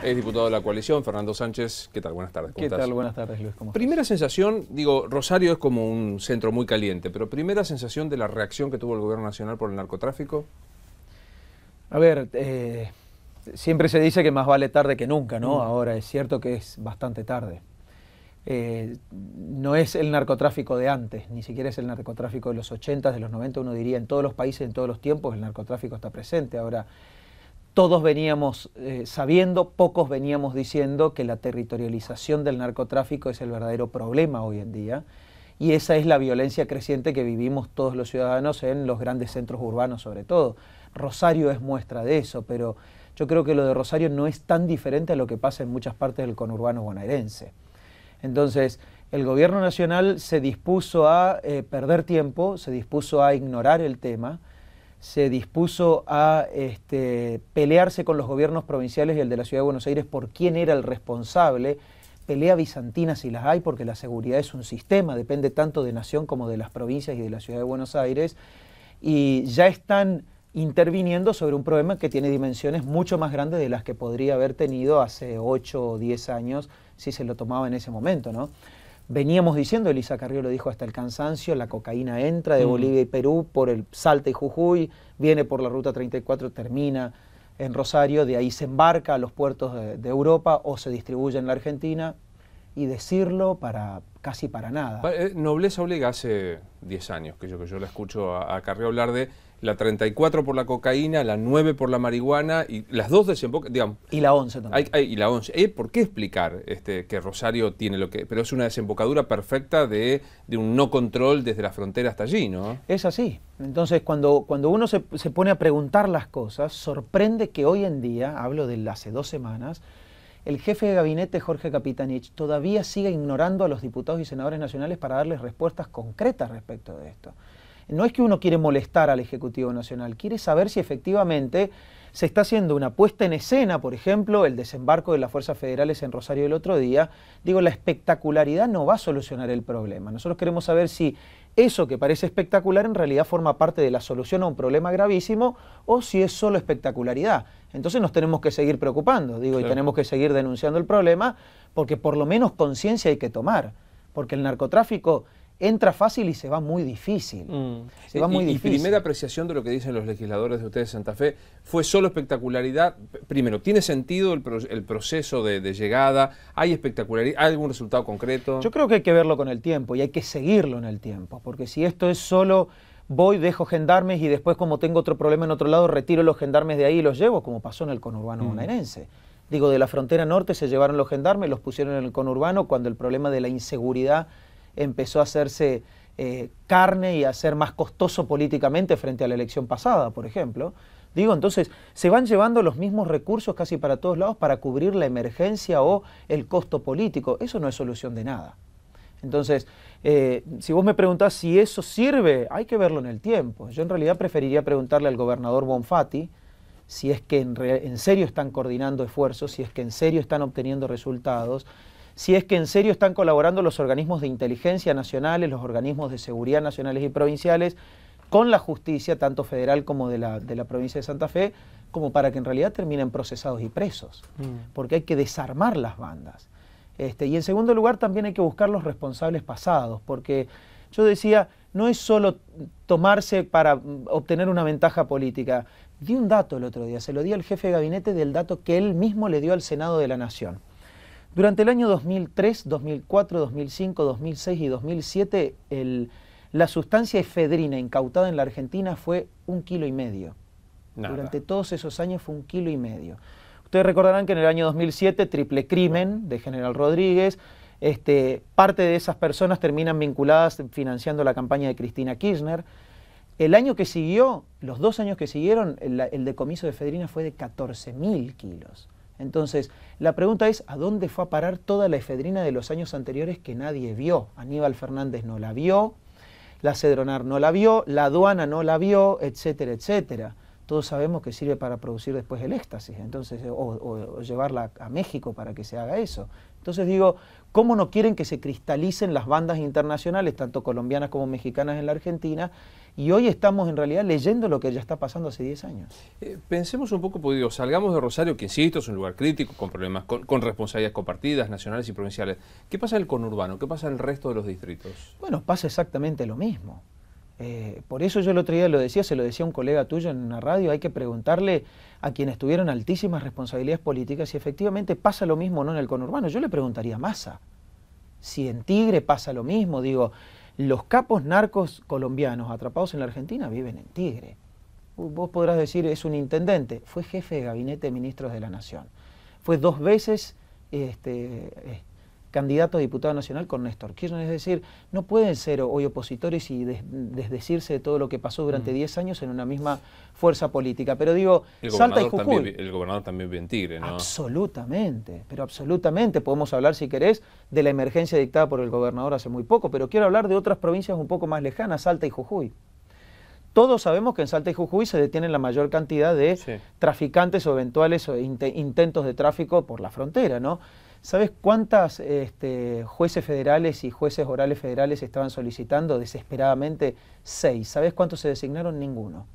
es diputado de la coalición. Fernando Sánchez, ¿qué tal? Buenas tardes. ¿Qué tal? Buenas tardes, Luis. ¿Cómo estás? Primera sensación, digo, Rosario es como un centro muy caliente, pero primera sensación de la reacción que tuvo el gobierno nacional por el narcotráfico. A ver, siempre se dice que más vale tarde que nunca, ¿no? Ahora es cierto que es bastante tarde. No es el narcotráfico de antes, ni siquiera es el narcotráfico de los 80, de los 90, uno diría en todos los países, en todos los tiempos, el narcotráfico está presente. Ahora, todos veníamos sabiendo, pocos veníamos diciendo que la territorialización del narcotráfico es el verdadero problema hoy en día, y esa es la violencia creciente que vivimos todos los ciudadanos en los grandes centros urbanos sobre todo. Rosario es muestra de eso, pero yo creo que lo de Rosario no es tan diferente a lo que pasa en muchas partes del conurbano bonaerense. Entonces, el gobierno nacional se dispuso a perder tiempo, se dispuso a ignorar el tema, se dispuso a pelearse con los gobiernos provinciales y el de la Ciudad de Buenos Aires por quién era el responsable, pelea bizantina si las hay, porque la seguridad es un sistema, depende tanto de Nación como de las provincias y de la Ciudad de Buenos Aires, y ya están interviniendo sobre un problema que tiene dimensiones mucho más grandes de las que podría haber tenido hace 8 o 10 años si se lo tomaba en ese momento, ¿no? Veníamos diciendo, Elisa Carrió lo dijo hasta el cansancio, la cocaína entra de Bolivia y Perú por el Salta y Jujuy, viene por la ruta 34, termina en Rosario, de ahí se embarca a los puertos de Europa o se distribuye en la Argentina, y decirlo casi para nada. Nobleza obliga hace 10 años que yo la escucho a Carrió hablar de la 34 por la cocaína, la 9 por la marihuana, y las dos desembocan, digamos. Y la 11 también. Y la 11. ¿Por qué explicar que Rosario tiene lo que...? Pero es una desembocadura perfecta de un no control desde la frontera hasta allí, ¿no? Es así. Entonces, cuando uno se pone a preguntar las cosas, sorprende que hoy en día, hablo de hace 2 semanas, el jefe de gabinete, Jorge Capitanich, todavía sigue ignorando a los diputados y senadores nacionales para darles respuestas concretas respecto de esto. No es que uno quiere molestar al Ejecutivo Nacional, quiere saber si efectivamente se está haciendo una puesta en escena, por ejemplo, el desembarco de las fuerzas federales en Rosario el otro día. Digo, la espectacularidad no va a solucionar el problema. Nosotros queremos saber si eso que parece espectacular en realidad forma parte de la solución a un problema gravísimo o si es solo espectacularidad. Entonces nos tenemos que seguir preocupando, digo, claro. Y tenemos que seguir denunciando el problema porque por lo menos conciencia hay que tomar, porque el narcotráfico entra fácil y se va muy difícil. Se va muy difícil. Y primera apreciación de lo que dicen los legisladores de ustedes de Santa Fe, ¿fue solo espectacularidad? Primero, ¿tiene sentido el proceso de llegada? ¿Hay espectacularidad? ¿Hay algún resultado concreto? Yo creo que hay que verlo con el tiempo y hay que seguirlo en el tiempo, porque si esto es solo voy, dejo gendarmes y después como tengo otro problema en otro lado, retiro los gendarmes de ahí y los llevo, como pasó en el conurbano bonaerense. Digo, de la frontera norte se llevaron los gendarmes, los pusieron en el conurbano cuando el problema de la inseguridad empezó a hacerse carne y a ser más costoso políticamente frente a la elección pasada, por ejemplo. Digo, entonces, se van llevando los mismos recursos casi para todos lados para cubrir la emergencia o el costo político. Eso no es solución de nada. Entonces, si vos me preguntás si eso sirve, hay que verlo en el tiempo. Yo en realidad preferiría preguntarle al gobernador Bonfatti si es que en serio están coordinando esfuerzos, si es que en serio están obteniendo resultados, si es que en serio están colaborando los organismos de inteligencia nacionales, los organismos de seguridad nacionales y provinciales, con la justicia, tanto federal como de la provincia de Santa Fe, como para que en realidad terminen procesados y presos, porque hay que desarmar las bandas. Y en segundo lugar también hay que buscar los responsables pasados, porque yo decía, no es solo tomarse para obtener una ventaja política. Di un dato el otro día, se lo di al jefe de gabinete del dato que él mismo le dio al Senado de la Nación. Durante el año 2003, 2004, 2005, 2006 y 2007, la sustancia efedrina incautada en la Argentina fue 1,5 kilos. Durante todos esos años fue 1,5 kilos. Ustedes recordarán que en el año 2007, triple crimen de General Rodríguez, parte de esas personas terminan vinculadas financiando la campaña de Cristina Kirchner. El año que siguió, los 2 años que siguieron, el decomiso de efedrina fue de 14.000 kilos. Entonces, la pregunta es, ¿a dónde fue a parar toda la efedrina de los años anteriores que nadie vio? Aníbal Fernández no la vio, la Cedronar no la vio, la aduana no la vio, etcétera, etcétera. todos sabemos que sirve para producir después el éxtasis, entonces, o llevarla a México para que se haga eso. Entonces digo, ¿cómo no quieren que se cristalicen las bandas internacionales, tanto colombianas como mexicanas en la Argentina? Y hoy estamos en realidad leyendo lo que ya está pasando hace 10 años. Pensemos un poco, pues digo, salgamos de Rosario, que insisto, es un lugar crítico, con problemas, con responsabilidades compartidas, nacionales y provinciales. ¿Qué pasa en el conurbano? ¿Qué pasa en el resto de los distritos? Bueno, pasa exactamente lo mismo. Por eso yo el otro día lo decía, se lo decía a un colega tuyo en una radio, hay que preguntarle a quienes tuvieron altísimas responsabilidades políticas si efectivamente pasa lo mismo o no en el conurbano. Yo le preguntaría a Massa si en Tigre pasa lo mismo. Digo, los capos narcos colombianos atrapados en la Argentina viven en Tigre. Vos podrás decir, es un intendente, fue jefe de gabinete de ministros de la Nación. Fue 2 veces candidato a diputado nacional con Néstor Kirchner. Es decir, no pueden ser hoy opositores y desdecirse de todo lo que pasó durante 10 años en una misma fuerza política. Pero digo, Salta y Jujuy. El gobernador también vive en Tigre, ¿no? Absolutamente, pero absolutamente. Podemos hablar, si querés, de la emergencia dictada por el gobernador hace muy poco, pero quiero hablar de otras provincias un poco más lejanas, Salta y Jujuy. Todos sabemos que en Salta y Jujuy se detienen la mayor cantidad de traficantes o eventuales intentos de tráfico por la frontera, ¿no? ¿Sabes cuántas jueces federales y jueces orales federales estaban solicitando desesperadamente? 6. ¿Sabes cuántos se designaron? Ninguno.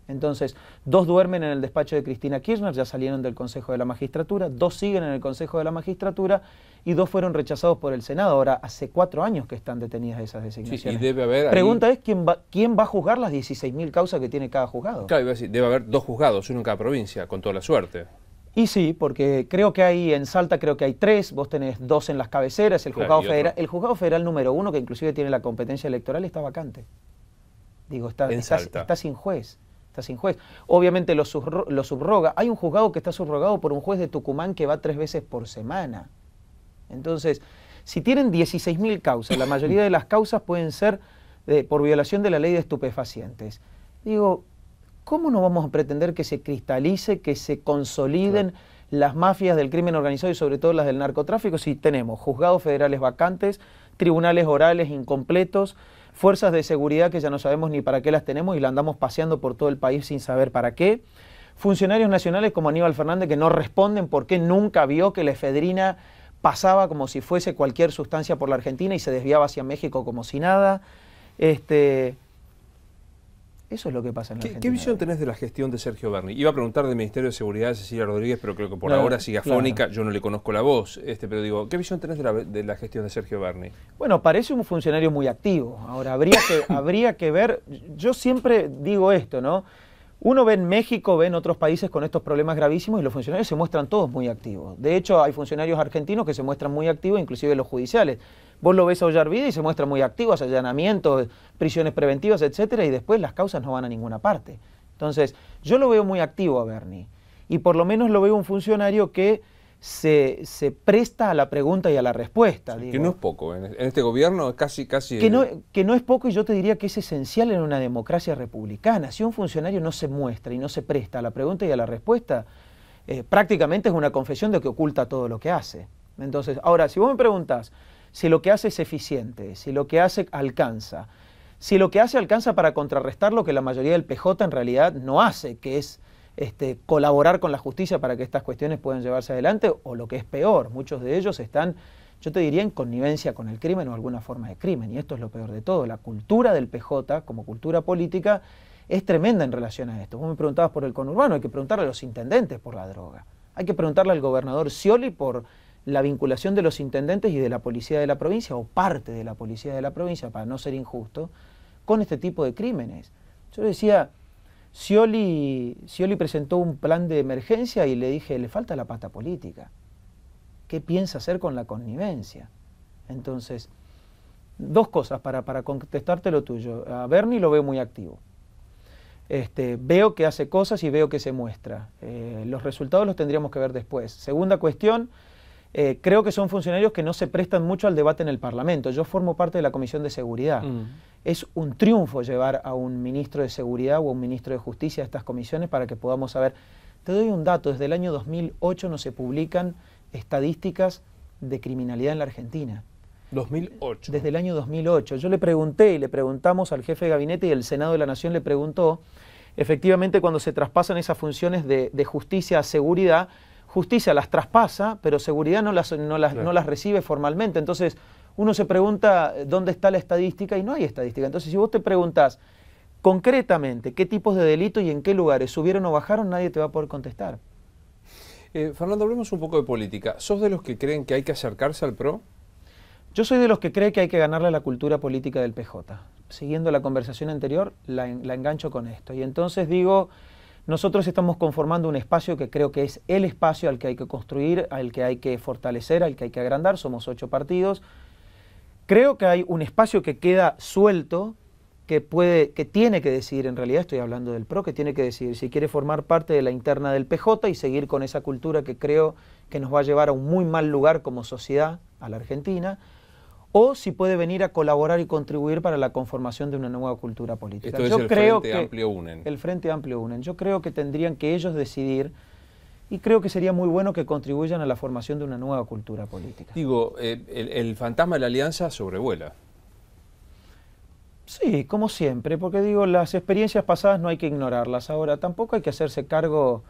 Entonces, 2 duermen en el despacho de Cristina Kirchner, ya salieron del Consejo de la Magistratura, 2 siguen en el Consejo de la Magistratura y 2 fueron rechazados por el Senado. Ahora, hace 4 años que están detenidas esas designaciones. Sí, y debe haber Pregunta es, ¿quién va a juzgar las 16.000 causas que tiene cada juzgado? Claro, iba a decir, debe haber 2 juzgados, uno en cada provincia, con toda la suerte. Y sí, porque creo que hay en Salta creo que hay 3, vos tenés 2 en las cabeceras, el juzgado federal número 1, que inclusive tiene la competencia electoral, está vacante. Digo, está sin juez. Está sin juez. Obviamente lo subroga. Hay un juzgado que está subrogado por un juez de Tucumán que va 3 veces por semana. Entonces, si tienen 16.000 causas, la mayoría de las causas pueden ser por violación de la ley de estupefacientes. Digo, ¿cómo no vamos a pretender que se cristalice, que se consoliden las mafias del crimen organizado y sobre todo las del narcotráfico si tenemos juzgados federales vacantes, tribunales orales incompletos, fuerzas de seguridad que ya no sabemos ni para qué las tenemos y la andamos paseando por todo el país sin saber para qué, funcionarios nacionales como Aníbal Fernández que no responden por qué nunca vio que la efedrina pasaba como si fuese cualquier sustancia por la Argentina y se desviaba hacia México como si nada? Eso es lo que pasa en la Argentina. ¿Qué visión tenés de la gestión de Sergio Berni? Iba a preguntar del Ministerio de Seguridad de Cecilia Rodríguez, pero creo que por ahora sigue afónica, yo no le conozco la voz, pero digo, ¿qué visión tenés de la gestión de Sergio Berni? Bueno, parece un funcionario muy activo. Ahora, habría que ver, yo siempre digo esto, ¿no? Uno ve en México, ve en otros países con estos problemas gravísimos y los funcionarios se muestran todos muy activos. De hecho, hay funcionarios argentinos que se muestran muy activos, inclusive los judiciales. Vos lo ves a Ollarvide y se muestra muy activo, hace allanamientos, prisiones preventivas, etcétera, y después las causas no van a ninguna parte. Entonces, yo lo veo muy activo a Berni, y por lo menos lo veo un funcionario que se presta a la pregunta y a la respuesta. Sí, que no es poco, en este gobierno es casi... Que no es poco, y yo te diría que es esencial en una democracia republicana. Si un funcionario no se muestra y no se presta a la pregunta y a la respuesta, prácticamente es una confesión de que oculta todo lo que hace. Entonces, ahora, si vos me preguntás si lo que hace es eficiente, si lo que hace alcanza, si lo que hace alcanza para contrarrestar lo que la mayoría del PJ en realidad no hace, que es colaborar con la justicia para que estas cuestiones puedan llevarse adelante, o lo que es peor, muchos de ellos están, yo te diría, en connivencia con el crimen o alguna forma de crimen, y esto es lo peor de todo. La cultura del PJ, como cultura política, es tremenda en relación a esto. Vos me preguntabas por el conurbano, hay que preguntarle a los intendentes por la droga, hay que preguntarle al gobernador Scioli por la vinculación de los intendentes y de la policía de la provincia, o parte de la policía de la provincia, para no ser injusto, con este tipo de crímenes. Yo decía, Scioli presentó un plan de emergencia y le dije, le falta la pata política. ¿Qué piensa hacer con la connivencia? Entonces, 2 cosas para contestarte lo tuyo. A Berni lo veo muy activo. Veo que hace cosas y veo que se muestra. Los resultados los tendríamos que ver después. Segunda cuestión, creo que son funcionarios que no se prestan mucho al debate en el Parlamento. Yo formo parte de la Comisión de Seguridad. Es un triunfo llevar a un ministro de Seguridad o a un ministro de Justicia a estas comisiones para que podamos saber. Te doy un dato, desde el año 2008 no se publican estadísticas de criminalidad en la Argentina. 2008. Desde el año 2008. Yo le pregunté y le preguntamos al jefe de gabinete y el Senado de la Nación le preguntó efectivamente cuando se traspasan esas funciones de justicia a seguridad, justicia las traspasa, pero seguridad no las recibe formalmente. Entonces uno se pregunta dónde está la estadística y no hay estadística. Entonces si vos te preguntás concretamente qué tipos de delitos y en qué lugares subieron o bajaron, nadie te va a poder contestar. Fernando, hablemos un poco de política. ¿Sos de los que creen que hay que acercarse al PRO? Yo soy de los que cree que hay que ganarle a la cultura política del PJ. Siguiendo la conversación anterior, la engancho con esto. Y entonces digo, nosotros estamos conformando un espacio que creo que es el espacio al que hay que construir, al que hay que fortalecer, al que hay que agrandar. Somos 8 partidos. Creo que hay un espacio que queda suelto, que tiene que decidir, en realidad estoy hablando del PRO, que tiene que decidir si quiere formar parte de la interna del PJ y seguir con esa cultura que creo que nos va a llevar a un muy mal lugar como sociedad, a la Argentina, o si puede venir a colaborar y contribuir para la conformación de una nueva cultura política. Esto es el Frente Amplio UNEN. El Frente Amplio UNEN. Yo creo que tendrían que ellos decidir y creo que sería muy bueno que contribuyan a la formación de una nueva cultura política. Digo, el fantasma de la alianza sobrevuela. Sí, como siempre, porque digo, las experiencias pasadas no hay que ignorarlas. Ahora, tampoco hay que hacerse cargo,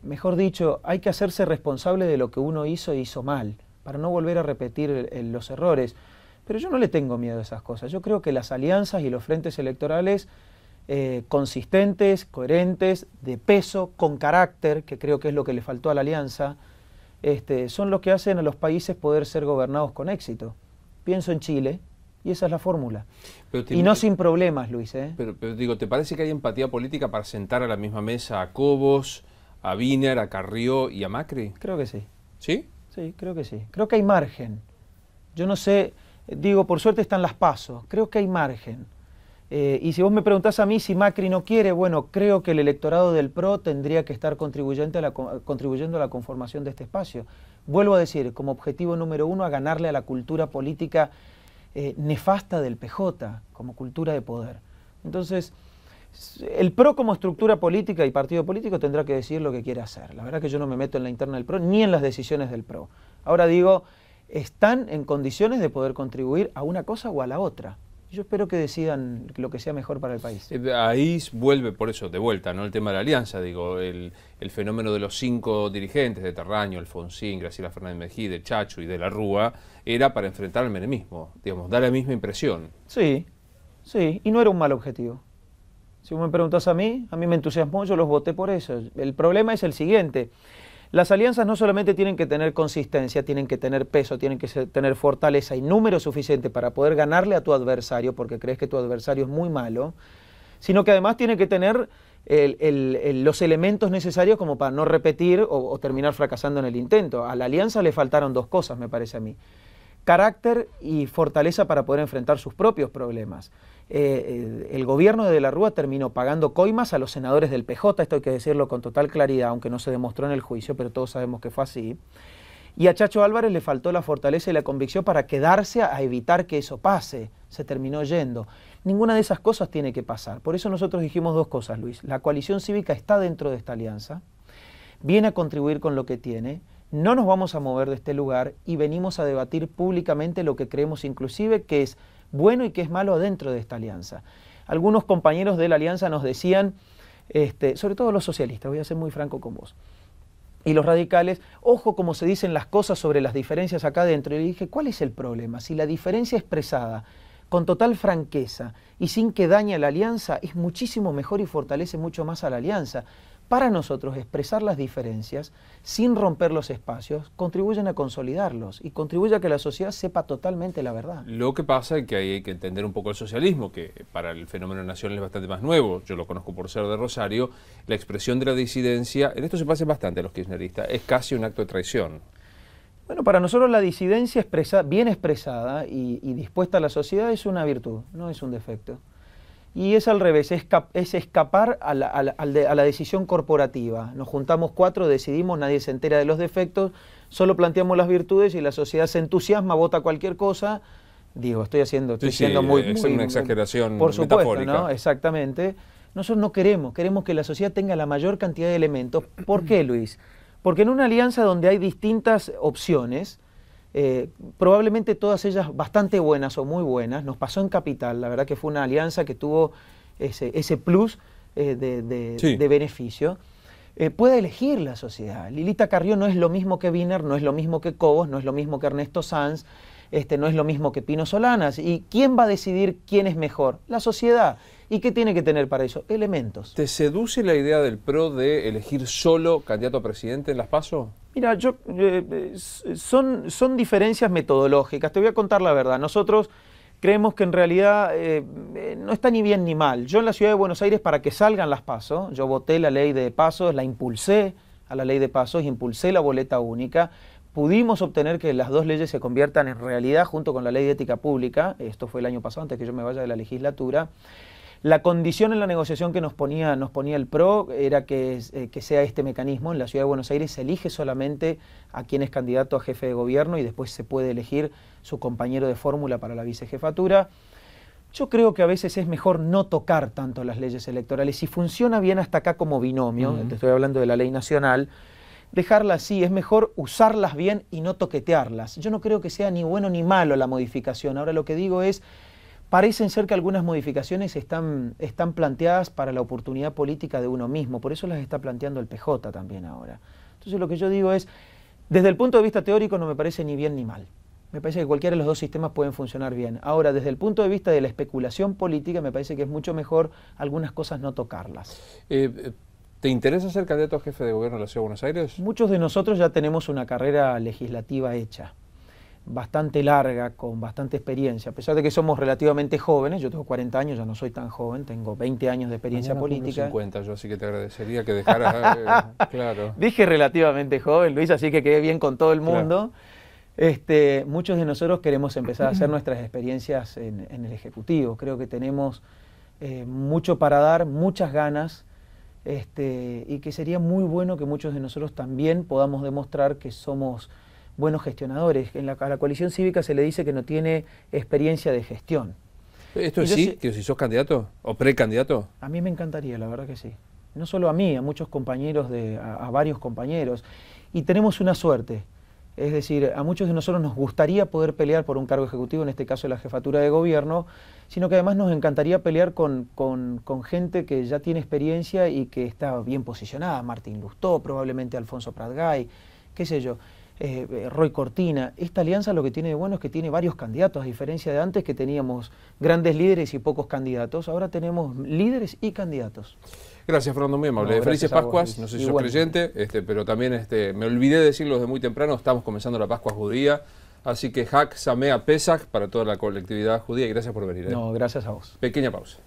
mejor dicho, hay que hacerse responsable de lo que uno hizo e hizo mal, para no volver a repetir los errores. Pero yo no le tengo miedo a esas cosas. Yo creo que las alianzas y los frentes electorales consistentes, coherentes, de peso, con carácter, que creo que es lo que le faltó a la alianza, son lo que hacen a los países poder ser gobernados con éxito. Pienso en Chile, y esa es la fórmula. Y no sin problemas, Luis. Pero digo, ¿te parece que hay empatía política para sentar a la misma mesa a Cobos, a Wiener, a Carrió y a Macri? Creo que sí. ¿Sí? Sí, creo que sí. Creo que hay margen. Yo no sé, digo, por suerte están las PASO. Creo que hay margen. Y si vos me preguntás a mí si Macri no quiere, bueno, creo que el electorado del PRO tendría que estar contribuyendo a la conformación de este espacio. Vuelvo a decir, como objetivo número 1, a ganarle a la cultura política nefasta del PJ, como cultura de poder. Entonces, el PRO como estructura política y partido político tendrá que decidir lo que quiere hacer. La verdad que yo no me meto en la interna del PRO, ni en las decisiones del PRO. Ahora digo, están en condiciones de poder contribuir a una cosa o a la otra. Yo espero que decidan lo que sea mejor para el país. Ahí vuelve, por eso, de vuelta, ¿no? El tema de la alianza, digo, el fenómeno de los 5 dirigentes, de Terraño, Alfonsín, Graciela Fernández Mejía, de Chacho y de la Rúa, era para enfrentar al menemismo, digamos, da la misma impresión. Sí, sí, y no era un mal objetivo. Si vos me preguntás a mí me entusiasmó, yo los voté por eso. El problema es el siguiente. Las alianzas no solamente tienen que tener consistencia, tienen que tener peso, tienen que tener fortaleza y número suficiente para poder ganarle a tu adversario, porque crees que tu adversario es muy malo, sino que además tiene que tener los elementos necesarios como para no repetir o terminar fracasando en el intento. A la alianza le faltaron 2 cosas, me parece a mí. Carácter y fortaleza para poder enfrentar sus propios problemas. El gobierno de la Rúa terminó pagando coimas a los senadores del PJ, esto hay que decirlo con total claridad, aunque no se demostró en el juicio, pero todos sabemos que fue así. Y a Chacho Álvarez le faltó la fortaleza y la convicción para quedarse a evitar que eso pase. Se terminó yendo. Ninguna de esas cosas tiene que pasar. Por eso nosotros dijimos 2 cosas, Luis. La coalición cívica está dentro de esta alianza, viene a contribuir con lo que tiene, no nos vamos a mover de este lugar y venimos a debatir públicamente lo que creemos inclusive que es bueno y que es malo dentro de esta alianza. Algunos compañeros de la alianza nos decían, sobre todo los socialistas, voy a ser muy franco con vos, y los radicales, ojo como se dicen las cosas sobre las diferencias acá adentro. Y le dije, ¿cuál es el problema? Si la diferencia expresada con total franqueza y sin que dañe a la alianza es muchísimo mejor y fortalece mucho más a la alianza. Para nosotros, expresar las diferencias sin romper los espacios contribuyen a consolidarlos y contribuye a que la sociedad sepa totalmente la verdad. Lo que pasa es que hay que entender un poco el socialismo, que para el fenómeno nacional es bastante más nuevo. Yo lo conozco por ser de Rosario. La expresión de la disidencia, en esto se parece bastante a los kirchneristas, es casi un acto de traición. Bueno, para nosotros la disidencia bien expresada y dispuesta a la sociedad es una virtud, no es un defecto. Y es al revés, es escapar a la decisión corporativa. Nos juntamos 4, decidimos, nadie se entera de los defectos, solo planteamos las virtudes y la sociedad se entusiasma, vota cualquier cosa. Digo, estoy siendo muy... Es una exageración por supuesto, metafórica. ¿no? Exactamente. Nosotros no queremos que la sociedad tenga la mayor cantidad de elementos. ¿Por qué, Luis? Porque en una alianza donde hay distintas opciones, probablemente todas ellas bastante buenas o muy buenas, nos pasó en Capital, la verdad que fue una alianza que tuvo ese plus de beneficio, pueda elegir la sociedad. Lilita Carrió no es lo mismo que Wiener, no es lo mismo que Cobos, no es lo mismo que Ernesto Sanz, no es lo mismo que Pino Solanas. ¿Y quién va a decidir quién es mejor? La sociedad. ¿Y qué tiene que tener para eso? Elementos. ¿Te seduce la idea del PRO de elegir solo candidato a presidente en las PASO? Mira, son diferencias metodológicas. Te voy a contar la verdad. Nosotros creemos que en realidad no está ni bien ni mal. Yo en la Ciudad de Buenos Aires, para que salgan las PASO, yo voté la ley de PASO, la impulsé a la ley de PASO, impulsé la boleta única. Pudimos obtener que las dos leyes se conviertan en realidad junto con la ley de ética pública. Esto fue el año pasado, antes que yo me vaya de la legislatura. La condición en la negociación que nos ponía el PRO era que sea este mecanismo. En la Ciudad de Buenos Aires se elige solamente a quien es candidato a jefe de gobierno y después se puede elegir su compañero de fórmula para la vicejefatura. Yo creo que a veces es mejor no tocar tanto las leyes electorales. Si funciona bien hasta acá como binomio, te estoy hablando de la ley nacional, dejarla así, es mejor usarlas bien y no toquetearlas. Yo no creo que sea ni bueno ni malo la modificación. Ahora lo que digo es, parecen ser que algunas modificaciones están planteadas para la oportunidad política de uno mismo, por eso las está planteando el PJ también ahora. Entonces lo que yo digo es, desde el punto de vista teórico no me parece ni bien ni mal. Me parece que cualquiera de los dos sistemas pueden funcionar bien. Ahora, desde el punto de vista de la especulación política, me parece que es mucho mejor algunas cosas no tocarlas. ¿Te interesa ser candidato a jefe de gobierno de la Ciudad de Buenos Aires? Muchos de nosotros ya tenemos una carrera legislativa hecha, bastante larga, con bastante experiencia. A pesar de que somos relativamente jóvenes, yo tengo 40 años, ya no soy tan joven, tengo 20 años de experiencia política. 50, yo así que te agradecería que dejaras, claro. Dije relativamente joven, Luis, así que quedé bien con todo el mundo. Claro. Muchos de nosotros queremos empezar a hacer nuestras experiencias en el Ejecutivo. Creo que tenemos mucho para dar, muchas ganas, y que sería muy bueno que muchos de nosotros también podamos demostrar que somos buenos gestionadores. A la coalición cívica se le dice que no tiene experiencia de gestión. ¿Esto es sí? ¿Que si sos candidato o precandidato? A mí me encantaría, la verdad que sí. No solo a mí, a muchos compañeros, a varios compañeros. Y tenemos una suerte. Es decir, a muchos de nosotros nos gustaría poder pelear por un cargo ejecutivo, en este caso la jefatura de gobierno, sino que además nos encantaría pelear con gente que ya tiene experiencia y que está bien posicionada. Martín Lustó, probablemente Alfonso Pratgay, qué sé yo. Roy Cortina. Esta alianza lo que tiene de bueno es que tiene varios candidatos, a diferencia de antes que teníamos grandes líderes y pocos candidatos. Ahora tenemos líderes y candidatos. Gracias, Fernando, muy amable. Felices Pascuas, no sé si sos creyente, pero también me olvidé de decirlo desde muy temprano, estamos comenzando la Pascua judía, así que Hag Samea Pesach para toda la colectividad judía y gracias por venir. No, gracias a vos. Pequeña pausa.